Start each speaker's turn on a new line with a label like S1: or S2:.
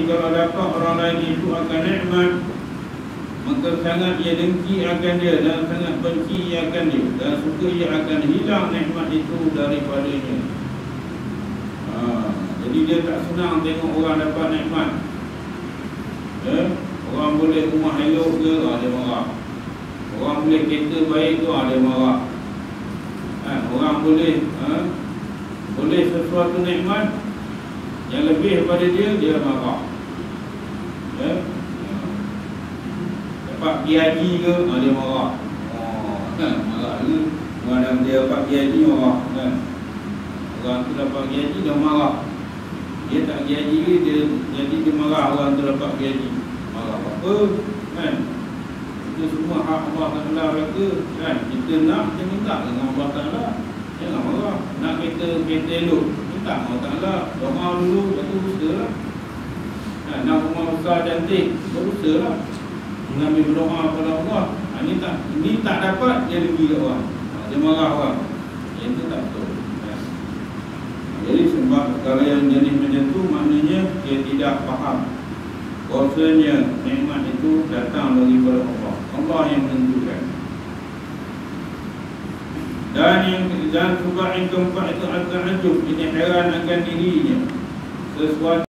S1: kalau dapat orang lain itu akan nikmat, maka sangat ia dengki akan dia dan sangat benci ia akan dia, dan suka ia akan hilang nikmat itu daripadanya. Jadi dia tak senang tengok orang dapat nikmat. Orang boleh rumah elok ke, dia marah. Orang boleh kereta baik tu, dia marah. Orang boleh boleh sesuatu nikmat yang lebih daripada dia marah. Dapat PIG ke, dia marah. Marah ke? Orang dia dapat PIG marah kan. Orang tu dapat PIG dia marah. Dia tak PIG ke, dia marah orang tu dapat PIG. Marah apa kan? Itu semua hak Allah Ta'ala berlaku kan. Kita nak, kita minta dengan Allah Ta'ala. Jangan marah. Nak kereta elok, minta Allah Ta'ala. Doa dulu, lepas tu berusaha lah. Nak rumah besar cantik, berusaha lah. Mengambil berdoa kepada Allah. Ini tak dapat, dia dengki kat orang. Dia marah orang. Yang itu tak betul. Jadi sebab perkara yang jenis macam tu, maknanya dia tidak faham bahawasanya nikmat itu datang daripada Allah. Allah yang menentukan. Dan sebab yang keempat itu al-ta'ajjub, ini heran akan dirinya. Sesuatu